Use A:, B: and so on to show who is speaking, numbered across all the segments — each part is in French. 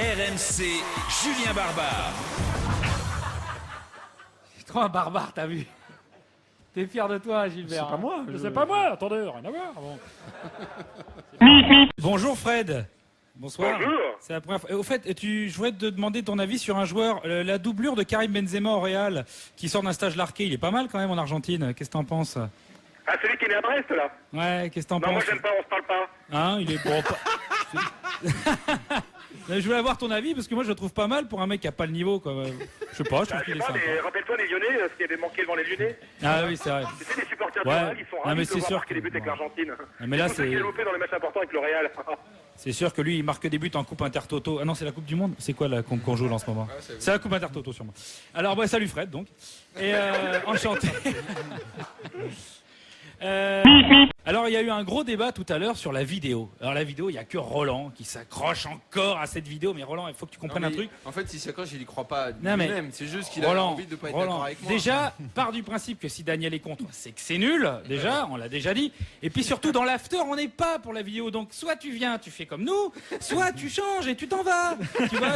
A: RMC, Julien Barbare.
B: C'est trop un barbare, t'as vu? T'es fier de toi, Gilbert?
C: C'est pas moi.
B: C'est pas moi, attendez, rien à voir. Bon. Bonjour Fred. Bonsoir.
D: Bonjour.
B: C'est la première fois. Au fait, je voulais te demander ton avis sur un joueur, la doublure de Karim Benzema au Real, qui sort d'un stage Larqué. Il est pas mal quand même en Argentine. Qu'est-ce que t'en penses?
D: Ah, celui qui est né à Brest, là?
B: Ouais, qu'est-ce que t'en
D: Non, moi
B: penses?
D: j'aime pas, on se parle pas.
B: Hein, il est bon. Je voulais avoir ton avis parce que moi je le trouve pas mal pour un mec qui a pas le niveau, quoi. Je sais pas, je trouve
D: Je
B: qu'il
D: sais
B: est
D: pas,
B: sympa.
D: mais rappelle-toi les Lyonnais, ce qui avait manqué devant les Lyonnais.
B: Ah oui, c'est vrai.
D: Tu sais, les supporters du
B: Ouais.
D: Real, ils sont
B: Non,
D: ravis
B: mais
D: de
B: c'est
D: le voir
B: sûr
D: marquer des buts avec l'Argentine.
B: mais là,
D: C'est pour ça
B: c'est-
D: qu'il est loupé dans les matchs importants avec le Real.
B: C'est sûr que lui, il marque des buts en Coupe Intertoto. Ah non, c'est la Coupe du Monde. C'est quoi la qu'on joue là en ce moment? C'est la Coupe Intertoto, sûrement. Alors, bah, salut Fred, donc. Et enchanté. Alors, il y a eu un gros débat tout à l'heure sur la vidéo. Alors, la vidéo, il n'y a que Roland qui s'accroche encore à cette vidéo. Mais Roland, il faut que tu comprennes un truc.
E: En fait, si s'accroche, il y croit pas
B: Non, mais-
E: lui-même. C'est juste qu'il a
B: Roland,
E: envie de pas être
B: Roland,
E: d'accord avec moi.
B: déjà, part du principe que si Daniel est contre, c'est que c'est nul. Déjà, on l'a déjà dit. Et puis surtout, dans l'after, on n'est pas pour la vidéo. Donc, soit tu viens, tu fais comme nous, soit tu changes et tu t'en vas.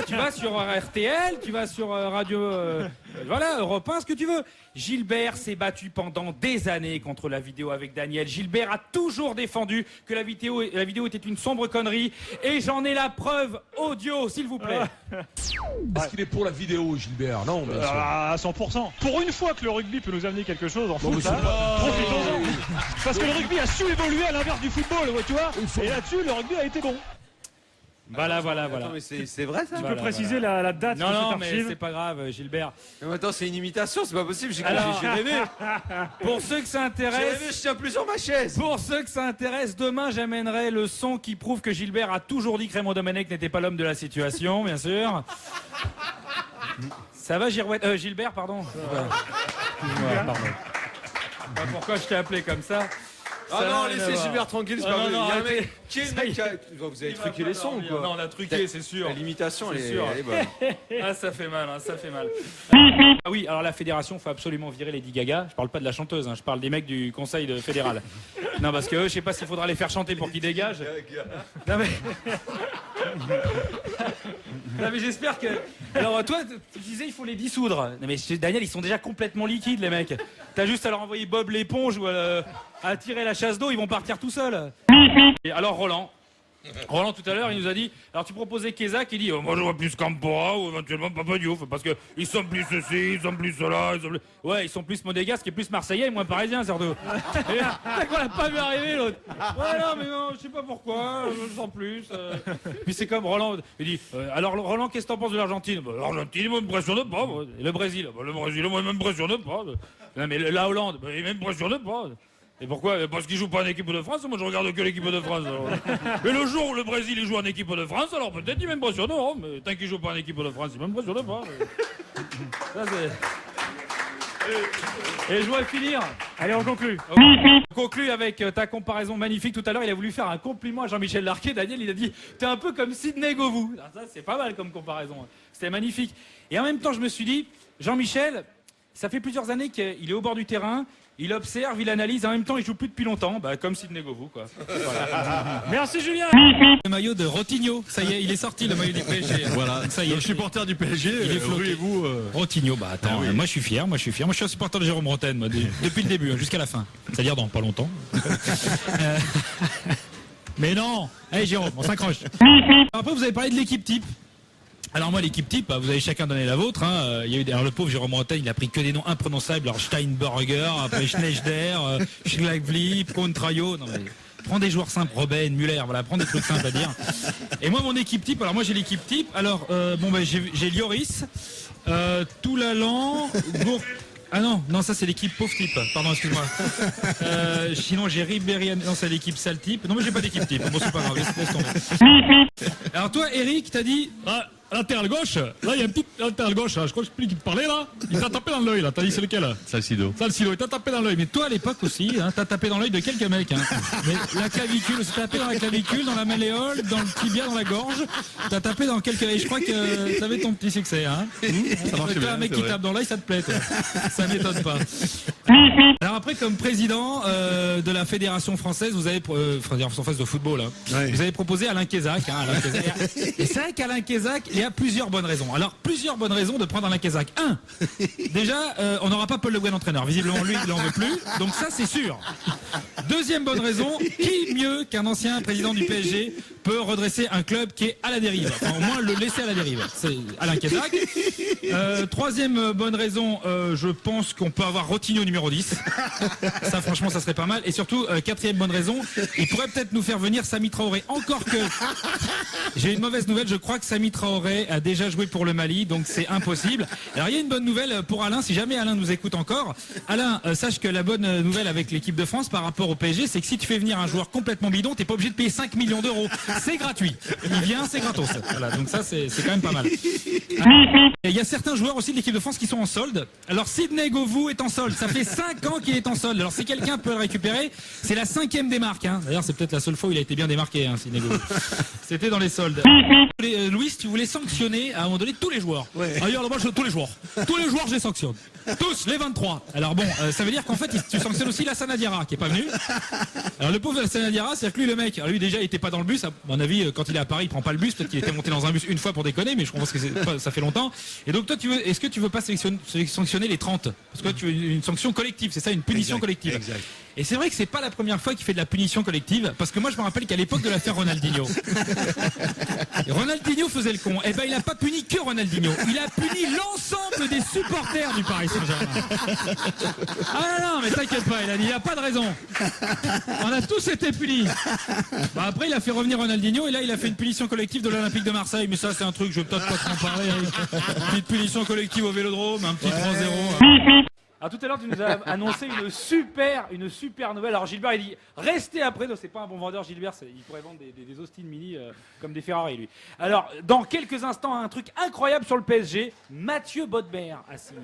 B: Tu vas sur RTL, tu vas sur Radio, voilà, Europe 1, ce que tu veux. Gilbert s'est battu pendant des années contre la vidéo avec Daniel. Gilbert a toujours défendu que la vidéo était une sombre connerie. Et j'en ai la preuve audio, s'il vous plaît.
F: Est-ce qu'il est pour la vidéo, Gilbert? Non, bien sûr.
C: À 100%. Pour une fois que le rugby peut nous amener quelque chose en
F: Non,
C: foot,
F: mais c'est
C: là,
F: pas-
C: profitons-en. Parce que le rugby a su évoluer à l'inverse du football, ouais, tu vois. Et là-dessus, le rugby a été bon.
B: Voilà.
E: Attends, mais c'est vrai ça?
C: Tu
B: Voilà,
C: peux préciser la date
B: Non,
C: de
B: non,
C: cette
B: mais
C: archive?
B: c'est pas grave, Gilbert.
E: Mais attends, c'est une imitation, c'est pas possible. J'ai
B: Alors-
E: rêvé.
B: Pour ceux que ça
E: J'ai
B: intéresse,
E: rêvé, je tiens plus sur ma chaise.
B: pour ceux que ça intéresse, demain j'amènerai le son qui prouve que Gilbert a toujours dit que Raymond Domenech n'était pas l'homme de la situation, bien sûr. Ça va, Gilbert, pardon. Ouais, pardon. Je sais pas pourquoi je t'ai appelé comme ça.
E: Ah
B: Ça
E: non,
B: n'a rien à
E: laissez
B: voir.
E: Gilbert tranquille, c'est
B: Ah
E: pas
B: non,
E: vrai.
B: non,
E: Il y a un
B: arrêtez.
E: mec. Qui est le
B: Ça y
E: mec
B: est.
E: qui a- Vous avez truqué les sons ou quoi?
B: Non, on a truqué, c'est sûr.
E: L'imitation,
B: C'est
E: elle
B: sûr.
E: est bonne.
B: Ah, ça fait mal, hein, ça fait mal. Ah oui, alors la fédération, faut absolument virer Lady Gaga. Je parle pas de la chanteuse, hein, je parle des mecs du conseil fédéral. Non, parce que eux, je sais pas s'il faudra les faire chanter pour qu'ils dégagent. Non mais, non, mais j'espère que. Alors toi, tu disais il faut les dissoudre. Non mais Daniel, ils sont déjà complètement liquides les mecs. T'as juste à leur envoyer Bob l'éponge ou à tirer la chasse d'eau, ils vont partir tout seuls. Et alors Roland tout à l'heure il nous a dit, alors tu proposais Keza qui dit moi je vois plus Campora ou éventuellement Papa Diouf parce que ils sont plus ceci, ils sont plus cela, ouais ils sont plus monégasques et plus marseillais et moins parisiens surtout. Et tac, on l'a pas vu arriver l'autre. Ouais non mais non je sais pas pourquoi, je le sens plus. Puis c'est comme Roland, il dit alors Roland qu'est-ce que t'en penses de l'Argentine? Bah, l'Argentine moi, m'impressionne pas. Moi. Et le Brésil? Bah, le Brésil moi m'impressionne pas. Non mais la Hollande, bah, il m'impressionne pas. Et pourquoi? Parce qu'il joue pas en équipe de France, moi je regarde que l'équipe de France. Alors. Mais le jour où le Brésil il joue en équipe de France, alors peut-être il m'impressionneront, mais tant qu'il joue pas en équipe de France, il m'impressionne pas. Ça, et je dois finir.
C: Allez, on conclut.
B: On conclut avec ta comparaison magnifique. Tout à l'heure, il a voulu faire un compliment à Jean-Michel Larquet. Daniel, il a dit t'es un peu comme Sidney Govou. Alors ça, c'est pas mal comme comparaison. C'était magnifique. Et en même temps, je me suis dit, Jean-Michel, ça fait plusieurs années qu'il est au bord du terrain. Il observe, il analyse, en même temps il joue plus depuis longtemps, bah, comme Sidney Govou quoi. Voilà.
C: Merci Julien.
G: Le maillot de Rotigno, ça y est, il est sorti le maillot du PSG.
F: Voilà,
G: ça y est.
F: le supporter du PSG,
G: Il est floqué.
F: vous
G: Rotigno, bah attends,
F: Ah oui.
G: moi je suis fier, moi je suis un supporter de Jérôme Bretagne, moi, depuis le début, hein, jusqu'à la fin. C'est-à-dire dans pas longtemps. Mais non, allez Jérôme, on s'accroche. Après vous avez parlé de l'équipe type. Alors moi l'équipe type, bah, vous avez chacun donné la vôtre. Hein. Il y a eu alors le pauvre Jérôme Bretagne, il a pris que des noms imprononçables. Alors Steinberger, après Schneider, Schlagvli, Contraio. Non mais prends des joueurs simples, Robben, Muller, voilà, prends des trucs simples à dire. Et moi mon équipe type, alors moi j'ai l'équipe type. Alors bon ben j'ai Lloris, Toulalan, Ah non, ça c'est l'équipe pauvre type, pardon, excuse-moi. Sinon j'ai Ribéry, non c'est l'équipe sale type. Non mais j'ai pas d'équipe type, bon c'est pas grave, laisse tomber. Alors toi Eric, t'as dit, latéral gauche, là il y a un petit latéral gauche, là, je crois que c'est lui qui te parlait là, il t'a tapé dans l'œil là, t'as dit c'est lequel?
H: Salcido.
G: Salcido, il t'a tapé dans l'œil, mais toi à l'époque aussi, hein, t'as tapé dans l'œil de quelques mecs. Hein. Mais la clavicule, t'as tapé dans la clavicule, dans la malléole, dans le tibia, dans la gorge, t'as tapé dans quelques... Et je crois que t'avais ton petit succès. Hein. Ça marche bien, un mec qui tape dans l'œil, ça te plaît toi. Ça m'étonne pas. Alors après, comme président de la Fédération française, vous avez Fédération française de football, hein, vous avez proposé Alain Kézac. Hein, Alain Kézac. Et c'est vrai qu'Alain Kézac, il y a plusieurs bonnes raisons. Alors, plusieurs bonnes raisons de prendre Alain Kézac. Un, déjà, on n'aura pas Paul Le Guen entraîneur. Visiblement, lui, il n'en veut plus. Donc ça, c'est sûr. Deuxième bonne raison, qui mieux qu'un ancien président du PSG peut redresser un club qui est à la dérive, enfin, au moins le laisser à la dérive. C'est Alain Kézac. Troisième bonne raison, je pense qu'on peut avoir Rotigno numéro 10. Ça, franchement, ça serait pas mal. Et surtout, quatrième bonne raison, il pourrait peut-être nous faire venir Samy Traoré. Encore que j'ai une mauvaise nouvelle, je crois que Samy Traoré a déjà joué pour le Mali, donc c'est impossible. Alors il y a une bonne nouvelle pour Alain, si jamais Alain nous écoute encore. Alain, sache que la bonne nouvelle avec l'équipe de France par rapport au PSG, c'est que si tu fais venir un joueur complètement bidon, t'es pas obligé de payer 5 millions d'euros. C'est gratuit. Il vient, c'est gratos. Voilà, donc ça c'est quand même pas mal. Il y a certains joueurs aussi de l'équipe de France qui sont en solde. Alors Sidney Govou est en solde, ça fait 5 ans qu'il est en solde. Alors si quelqu'un peut le récupérer, c'est la 5e démarque. Hein. D'ailleurs c'est peut-être la seule fois où il a été bien démarqué, hein, Sidney Govou. C'était dans les soldes. Louis, tu voulais sanctionner à un moment donné tous les joueurs. Ailleurs, moi, tous les joueurs. Tous les joueurs, je les sanctionne. Tous, les 23. Alors bon, ça veut dire qu'en fait, tu sanctionnes aussi Lassana Diarra, qui est pas venu. Alors le pauvre Lassana Diarra, c'est-à-dire que lui, le mec, alors lui déjà, il était pas dans le bus. À mon avis, quand il est à Paris, il prend pas le bus. Peut-être qu'il était monté dans un bus une fois pour déconner, mais je pense que ça fait longtemps. Et donc toi, est-ce que tu veux pas sanctionner les 30? Parce que tu veux une sanction collective, c'est ça, une punition collective. Exact. Et c'est vrai que c'est pas la première fois qu'il fait de la punition collective, parce que moi je me rappelle qu'à l'époque de l'affaire Ronaldinho, Ronaldinho faisait le con. Et ben il a pas puni que Ronaldinho, il a puni l'ensemble des supporters du Paris Saint-Germain. Ah non, mais t'inquiète pas, il a dit il n'y a pas de raison. On a tous été punis. Bah après il a fait revenir Ronaldinho et là il a fait une punition collective de l'Olympique de Marseille, mais ça c'est un truc je vais peut-être pas trop en parler. Petite punition collective au Vélodrome, un petit 3-0.
B: Alors tout à l'heure, tu nous as annoncé une super nouvelle. Alors Gilbert, il dit restez après. Non, c'est pas un bon vendeur, Gilbert. Il pourrait vendre des Austin Mini comme des Ferrari, lui. Alors, dans quelques instants, un truc incroyable sur le PSG. Mathieu Bodmer a signé.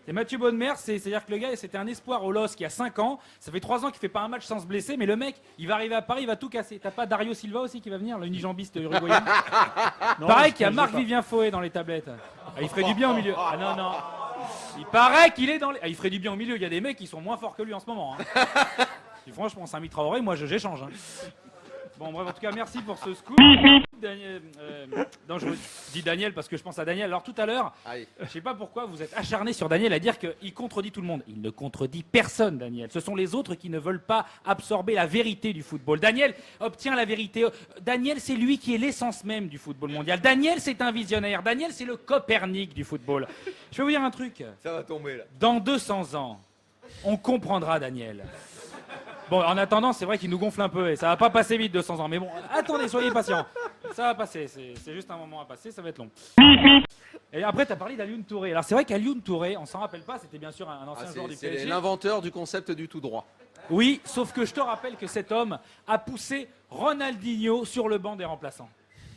B: C'est Mathieu Bodmer, c'est-à-dire que le gars, c'était un espoir au LOSC il y a 5 ans. Ça fait 3 ans qu'il fait pas un match sans se blesser, mais le mec, il va arriver à Paris, il va tout casser. T'as pas Dario Silva aussi qui va venir, l'unijambiste uruguayen? Pareil qu'il y a Marc-Vivien Fauet dans les tablettes. Ah, il ferait du bien au milieu. Ah non, non. Il paraît qu'il est dans les... Ah, il ferait du bien au milieu, il y a des mecs qui sont moins forts que lui en ce moment. Hein. Et franchement, Samy Traoré, moi j'échange. Hein. Bon bref, en tout cas, merci pour ce scoop. Daniel, non, je dis Daniel parce que je pense à Daniel. Alors tout à l'heure, je sais pas pourquoi vous êtes acharné sur Daniel à dire qu'il contredit tout le monde. Il ne contredit personne, Daniel. Ce sont les autres qui ne veulent pas absorber la vérité du football. Daniel obtient la vérité. Daniel, c'est lui qui est l'essence même du football mondial. Daniel, c'est un visionnaire. Daniel, c'est le Copernic du football. Je vais vous dire un truc.
E: Ça va tomber là.
B: Dans 200 ans, on comprendra Daniel. Bon, en attendant, c'est vrai qu'il nous gonfle un peu et ça va pas passer vite 200 ans. Mais bon, attendez, soyez patients. Ça va passer, c'est juste un moment à passer, ça va être long. Et après, tu as parlé d'Alioune Touré. Alors c'est vrai qu'Alioune Touré, on s'en rappelle pas, c'était bien sûr un ancien joueur du PSG.
E: C'est l'inventeur du concept du tout droit.
B: Oui, sauf que je te rappelle que cet homme a poussé Ronaldinho sur le banc des remplaçants.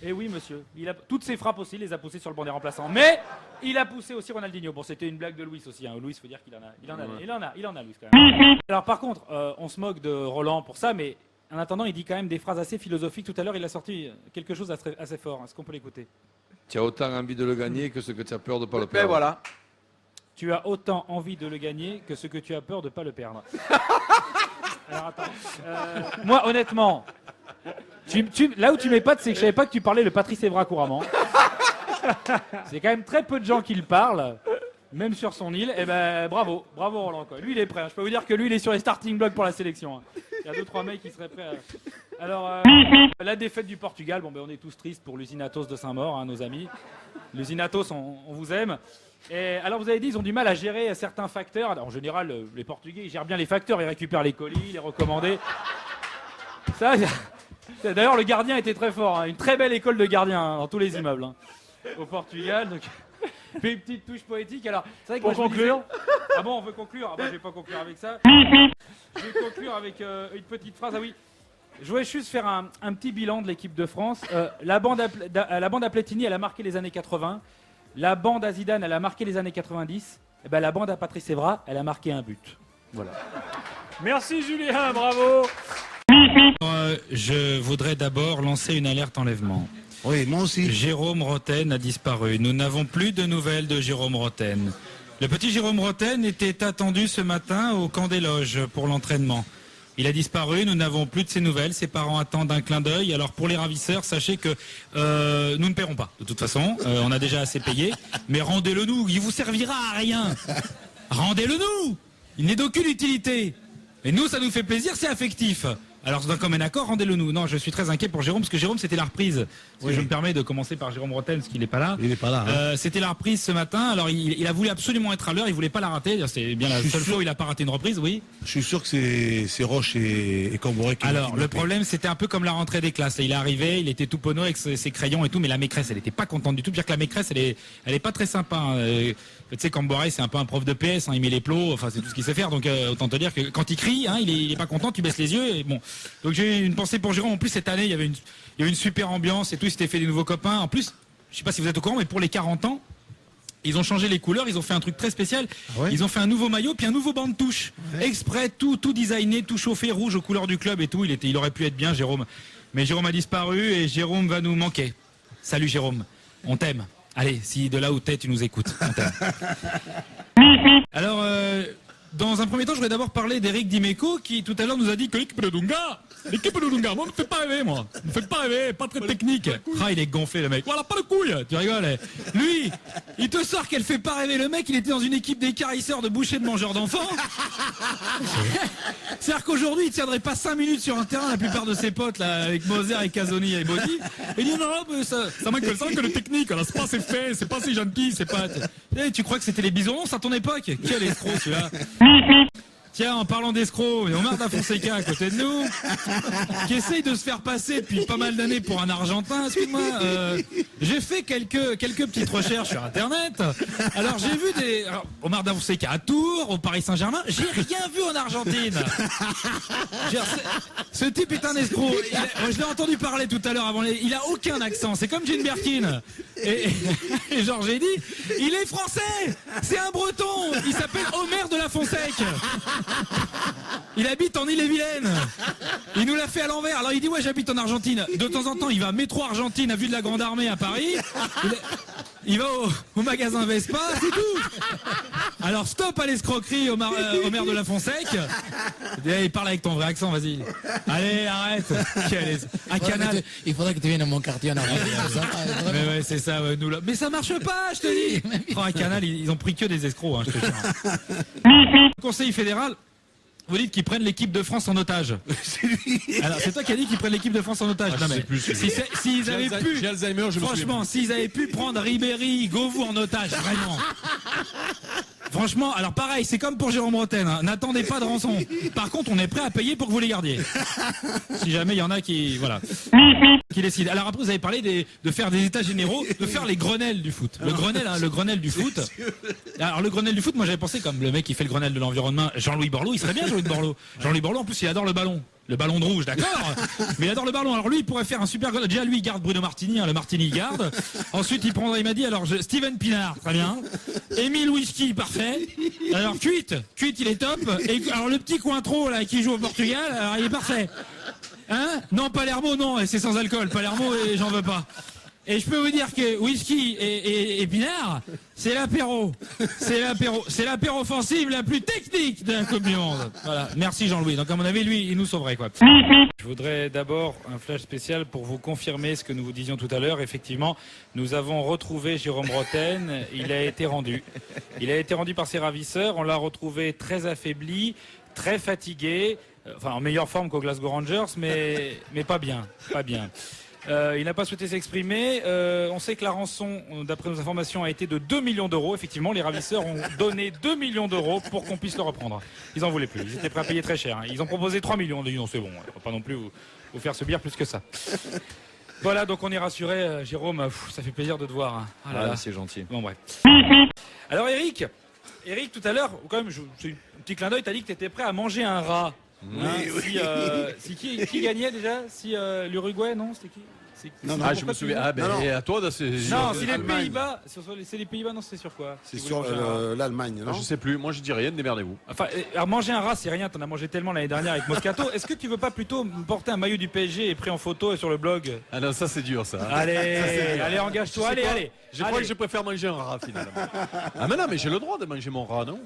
B: Et oui, monsieur, toutes ses frappes aussi, il les a poussées sur le banc des remplaçants. Mais il a poussé aussi Ronaldinho. Bon, c'était une blague de Louis aussi. Hein. Louis, faut dire qu'il en a, Louis quand même. Alors par contre, on se moque de Roland pour ça, mais en attendant, il dit quand même des phrases assez philosophiques. Tout à l'heure, il a sorti quelque chose assez fort. Est-ce qu'on peut l'écouter?
F: Tu as autant envie de le gagner que ce que tu as peur de ne pas le
E: Ben
F: perdre.
E: voilà.
B: Tu as autant envie de le gagner que ce que tu as peur de ne pas le perdre. Alors attends. Moi, honnêtement, là où tu m'épates, c'est que je savais pas que tu parlais le Patrice Evra couramment. C'est quand même très peu de gens qui le parlent, même sur son île. Et ben bravo Roland quoi. Lui il est prêt. Hein. Je peux vous dire que lui il est sur les starting blocks pour la sélection. Hein. Il y a 2-3 mecs qui seraient prêts. Alors la défaite du Portugal. Bon ben on est tous tristes pour l'Usinatos de Saint-Maur, hein, nos amis. L'Usinatos, on vous aime. Et alors vous avez dit ils ont du mal à gérer certains facteurs. Alors, en général les Portugais ils gèrent bien les facteurs, ils récupèrent les colis, les recommandés. Ça. D'ailleurs, le gardien était très fort. Hein. Une très belle école de gardiens hein, dans tous les immeubles hein, au Portugal. Donc, fait une petite touche poétique. Alors, c'est vrai que pour conclure. Ah bon, on veut conclure. Ah bon, je vais pas conclure avec ça. Je vais conclure avec une petite phrase. Ah oui. Je voulais juste faire un petit bilan de l'équipe de France. La bande à Platini, elle a marqué les années 80. La bande à Zidane, elle a marqué les années 90. Et ben, la bande à Patrice Evra, elle a marqué un but. Voilà.
C: Merci Julien, bravo.
G: Je voudrais d'abord lancer une alerte enlèvement.
H: Oui, moi aussi.
G: Jérôme Roten a disparu. Nous n'avons plus de nouvelles de Jérôme Roten. Le petit Jérôme Roten était attendu ce matin au camp des loges pour l'entraînement. Il a disparu, nous n'avons plus de ses nouvelles. Ses parents attendent un clin d'œil. Alors pour les ravisseurs, sachez que nous ne paierons pas. De toute façon, on a déjà assez payé. Mais rendez-le nous, il vous servira à rien. Rendez-le nous. Il n'est d'aucune utilité. Et nous, ça nous fait plaisir, c'est affectif. Alors, d'un commun accord, rendez-le nous. Non, je suis très inquiet pour Jérôme, parce que Jérôme, c'était la reprise. Oui. Je me permets de commencer par Jérôme Roten, parce qu'il n'est pas là.
H: Il n'est pas là. Hein.
G: C'était la reprise ce matin. Alors, il a voulu absolument être à l'heure. Il voulait pas la rater. C'est bien la seule fois où il n'a pas raté une reprise, oui.
H: Je suis sûr que c'est Roche et Camboré qui.
G: Alors, le problème, c'était un peu comme la rentrée des classes. Il est arrivé, il était tout penaud avec ses crayons et tout, mais la maîtresse, elle n'était pas contente du tout. Dire que la maîtresse, elle est pas très sympa. Hein. Tu sais, Camboré, c'est un peu un prof de PS. Hein, il met les plots. Enfin, c'est tout ce qu'il sait faire. Donc, autant te dire que quand il crie, hein, il est pas content. Tu baisses les yeux. Et bon. Donc, j'ai une pensée pour Jérôme. En plus, cette année, il y avait une super ambiance et tout. Il s'était fait des nouveaux copains. En plus, je sais pas si vous êtes au courant, mais pour les 40 ans, ils ont changé les couleurs. Ils ont fait un truc très spécial. Ah ouais. Ils ont fait un nouveau maillot puis un nouveau banc de touche. Ouais. Exprès, tout designé, tout chauffé, rouge aux couleurs du club et tout. Il aurait pu être bien, Jérôme. Mais Jérôme a disparu et Jérôme va nous manquer. Salut, Jérôme. On t'aime. Allez, si de là où t'es, tu nous écoutes. On t'aime. Alors, dans un premier temps, je voudrais d'abord parler d'Éric Dimeco qui tout à l'heure nous a dit que l'équipe de Dunga, moi, me fait pas rêver, moi. Me fait pas rêver, pas très technique. Ah, il est gonflé, le mec. Voilà, pas de couilles, tu rigoles. Lui, il te sort qu'elle fait pas rêver. Le mec, il était dans une équipe d'écarisseurs, de bouchers, de mangeurs d'enfants. C'est-à-dire qu'aujourd'hui, il tiendrait pas 5 minutes sur un terrain, la plupart de ses potes, là, avec Moser et Casoni et Body. Et il dit, non, mais ça manque que le technique, là, c'est pas assez fait, c'est pas assez gentil, c'est pas. Eh, tu crois que c'était les bisounours à ton époque? Quel escroc, celui-là. Tiens, en parlant d'escrocs, Omar Da Fonseca à côté de nous, qui essaye de se faire passer depuis pas mal d'années pour un Argentin. Excuse-moi, j'ai fait quelques petites recherches sur Internet. Alors j'ai vu Omar Da Fonseca à Tours, au Paris Saint-Germain. J'ai rien vu en Argentine. Ce type est un escroc. Je l'ai entendu parler tout à l'heure avant. Il a aucun accent. C'est comme Gene Birkin. Et genre j'ai dit, il est français. C'est un Breton. Il s'appelle Omer de la Fonseca. Il habite en Ille-et-Vilaine. Il nous l'a fait à l'envers. Alors il dit ouais, j'habite en Argentine. De temps en temps il va métro Argentine à vue de la Grande Armée à Paris. Il va au magasin Vespa, c'est tout. Alors stop à l'escroquerie, Omer de la Fonseca. Il parle avec ton vrai accent, vas-y. Allez, arrête. À Canal.
I: Il faudrait que tu viennes à mon quartier en Argentine.
G: Mais ouais, c'est ça. Ouais, mais ça marche pas, je te dis. Oh, à Canal, ils ont pris que des escrocs, hein, je te jure. Le Conseil fédéral. Vous dites qu'ils prennent l'équipe de France en otage. Alors c'est toi qui as dit qu'ils prennent l'équipe de France en otage. Non, mais s'ils avaient pu, franchement, s'ils avaient pu prendre Ribéry, Govou en otage, vraiment. Franchement, alors pareil, c'est comme pour Jérôme Roten, hein. N'attendez pas de rançon. Par contre, on est prêt à payer pour que vous les gardiez. Si jamais il y en a qui décident. Alors après, vous avez parlé de faire des états généraux, de faire les Grenelles du foot. Le Grenelle du foot. Alors le Grenelle du foot, moi j'avais pensé comme le mec qui fait le Grenelle de l'environnement, Jean-Louis Borloo, il serait bien Jean-Louis Borloo. Jean-Louis Borloo, en plus, il adore le ballon. Le ballon de rouge, d'accord. Mais il adore le ballon. Alors lui, il pourrait faire un super goal. Déjà, lui, il garde Bruno Martini. Hein, le Martini, il garde. Ensuite, il m'a dit, alors, Steven Pinard, très bien. Émile Whisky, parfait. Alors, Cuite, il est top. Et alors, le petit Cointreau, là, qui joue au Portugal, alors, il est parfait. Hein? Non, Palermo, non, c'est sans alcool. Palermo, j'en veux pas. Et je peux vous dire que Whisky et Pinard, c'est l'apéro. C'est l'apéro offensive la plus technique de la Coupe du Monde. Voilà. Merci Jean-Louis. Donc à mon avis, lui, il nous sauverait, quoi. Je voudrais d'abord un flash spécial pour vous confirmer ce que nous vous disions tout à l'heure. Effectivement, nous avons retrouvé Jérôme Roten. Il a été rendu. Il a été rendu par ses ravisseurs. On l'a retrouvé très affaibli, très fatigué. Enfin, en meilleure forme qu'au Glasgow Rangers, mais pas bien. Pas bien. Il n'a pas souhaité s'exprimer. On sait que la rançon, d'après nos informations, a été de 2 millions d'euros. Effectivement, les ravisseurs ont donné 2 millions d'euros pour qu'on puisse le reprendre. Ils en voulaient plus. Ils étaient prêts à payer très cher. Hein. Ils ont proposé 3 millions. On a dit non, c'est bon. On ne va pas non plus vous faire subir plus que ça. Voilà, donc on est rassuré. Jérôme, ça fait plaisir de te voir. Hein. Ah là là,
E: c'est gentil.
G: Bon, bref. Alors Eric, tout à l'heure, quand même, c'est un petit clin d'œil, t'as dit que t'étais prêt à manger un rat.
B: Qui gagnait déjà? Si l'Uruguay, non? C'était qui?
H: Non,
F: Ah, je me souviens. Ah, ben,
H: Non, non.
F: et à toi, c'est.
B: Non, si les
H: Allemagne.
B: Pays-Bas, c'est les Pays-Bas, non, c'est sur quoi?
H: C'est sur l'Allemagne, non?
F: Je sais plus. Moi, je dis rien. Démerdez-vous.
B: Enfin, alors manger un rat, c'est rien. T'en as mangé tellement l'année dernière avec Moscato. Est-ce que tu veux pas plutôt me porter un maillot du PSG et pris en photo sur le blog?
F: Ah non, ça c'est dur, ça.
B: Allez, engage-toi. Allez.
F: Je crois que je préfère manger un rat finalement. Ah mais non, mais j'ai le droit de manger mon rat, non?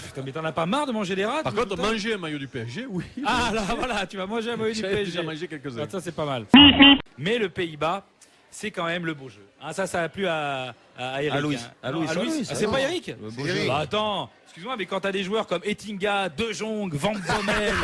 B: Putain, mais t'en as pas marre de manger des rats?
F: Par
B: tout le
F: contre,
B: temps
F: manger un maillot du PSG, oui.
B: Ah là, voilà, tu vas manger un maillot du
F: J'avais
B: PSG.
F: déjà mangé quelques-uns.
B: Ah, ça, c'est pas mal. Mais le Pays-Bas, c'est quand même le beau jeu. Ah, ça a plu à Eric.
E: À Louis.
B: Hein.
E: À
B: Non,
E: Louis,
B: à Louis.
E: Louis,
B: Ah, c'est
E: non.
B: pas Eric?
E: Beau jeu.
B: Bah, attends, excuse-moi, mais quand t'as des joueurs comme Ettinga, De Jong, Van Bommel,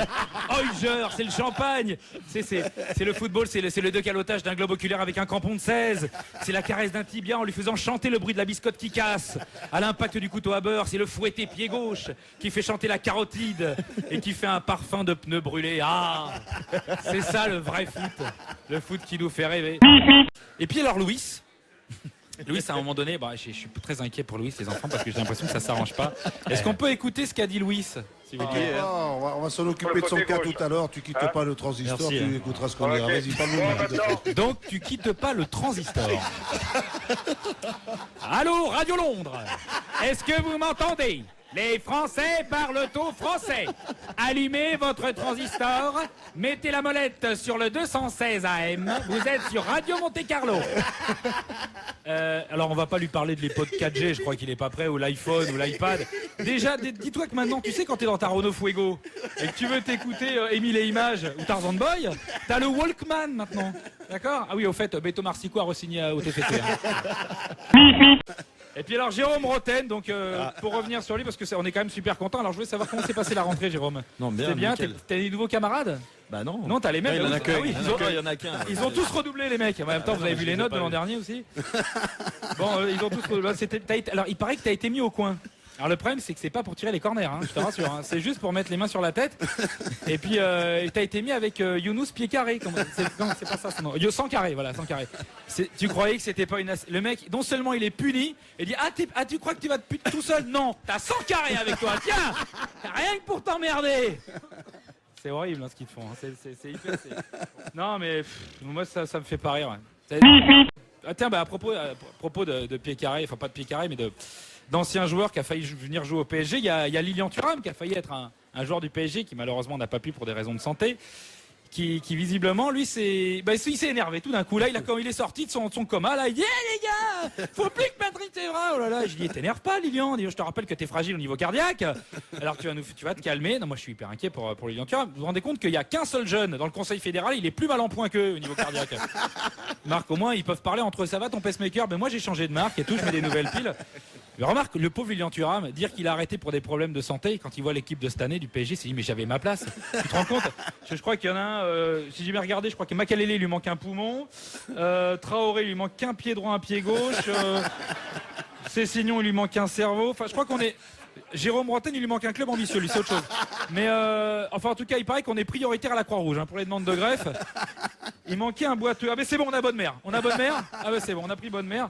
B: Heuger, c'est le champagne. C'est le football, c'est le décalotage d'un globe oculaire avec un crampon de 16. C'est la caresse d'un tibia en lui faisant chanter le bruit de la biscotte qui casse. À l'impact du couteau à beurre, c'est le fouetté pied gauche qui fait chanter la carotide et qui fait un parfum de pneus brûlés. Ah, c'est ça le vrai foot. Le foot qui nous fait rêver. Et puis alors Louis, à un moment donné, bah, je suis très inquiet pour Louis, les enfants, parce que j'ai l'impression que ça s'arrange pas. Est-ce qu'on peut écouter ce qu'a dit Louis, s'il vous plaît?
H: On va s'en occuper de son cas tout à l'heure. Tu quittes pas le transistor,
B: Merci,
H: tu écouteras ce qu'on dira.
D: Ok.
H: Vas-y, parle-nous.
B: Donc tu quittes pas le transistor. Allô, Radio Londres. Est-ce que vous m'entendez? Les Français parlent au français. Allumez votre transistor, mettez la molette sur le 216 AM. Vous êtes sur Radio Monte Carlo. Alors on va pas lui parler de l'époque 4G, je crois qu'il est pas prêt, ou l'iPhone ou l'iPad. Déjà, dis-toi que maintenant, tu sais quand t'es dans ta Renault Fuego et que tu veux t'écouter Émile et Images ou Tarzan Boy, t'as le Walkman maintenant. D'accord? Ah oui, au fait, Beto Marsico a re-signé au TFT. Et puis alors Jérôme Roten, donc pour revenir sur lui, parce que on est quand même super content. Alors je voulais savoir comment s'est passée la rentrée, Jérôme.
E: Non, bien.
B: C'est bien,
E: nickel.
B: t'as des nouveaux camarades?
E: Bah non.
B: Non, t'as les mêmes.
E: Il y en a qu'un.
B: Ah oui,
E: Il y en a qu'un.
B: ils ont tous redoublé les mecs. En même temps, vous avez vu les notes de l'an dernier aussi. Bon, ils ont tous redoublé. Alors il paraît que t'as été mis au coin. Alors le problème c'est que c'est pas pour tirer les corners, hein, je te rassure. Hein. C'est juste pour mettre les mains sur la tête. Et puis t'as été mis avec Younous pied carré. Non, c'est pas ça son nom. Sans carré, voilà, sans carré. Tu croyais que c'était pas une... Le mec, non seulement il est puni, et dit tu crois que tu vas te puter tout seul? Non, t'as 100 carrés avec toi. Tiens, rien que pour t'emmerder. C'est horrible hein, ce qu'ils te font. Hein. C'est hyper. Non mais moi ça me fait pas rire. Ouais. Ah, tiens, bah, à propos de pied carré, enfin pas de pied carré, mais d'anciens joueurs qui a failli venir jouer au PSG. Il y a Lilian Thuram qui a failli être un joueur du PSG qui malheureusement n'a pas pu pour des raisons de santé. Qui visiblement, lui, il s'est énervé tout d'un coup. Là, quand il est sorti de son coma, là, il dit les gars, faut plus que Patrick Evra. Oh là là, je dis t'énerve pas, Lilian. Je te rappelle que t'es fragile au niveau cardiaque. Alors tu vas te calmer. Non, moi, je suis hyper inquiet pour Lilian Thuram. Vous vous rendez compte qu'il y a qu'un seul jeune dans le Conseil fédéral, il est plus mal en point qu'eux au niveau cardiaque. Marc, au moins, ils peuvent parler entre eux. Ça va ton pacemaker? Ben moi, j'ai changé de marque et tout. Je mets des nouvelles piles. Mais remarque, le pauvre Lilian Thuram, dire qu'il a arrêté pour des problèmes de santé, quand il voit l'équipe de cette année du PSG, il s'est dit mais j'avais ma place. Tu te rends compte? Je crois qu'il y en a un, si j'ai bien regardé, je crois que Makalele lui manque un poumon, Traoré lui manque qu'un pied droit, un pied gauche, Cessignon il lui manque un cerveau. Enfin, je crois qu'on est... Jérôme Roten, il lui manque un club ambitieux, lui, c'est autre chose. Mais enfin, en tout cas, il paraît qu'on est prioritaire à la Croix-Rouge hein, pour les demandes de greffe. Il manquait un boiteux. Ah, mais c'est bon, on a bonne mère. On a bonne mère? Ah, bah c'est bon, on a pris bonne mère.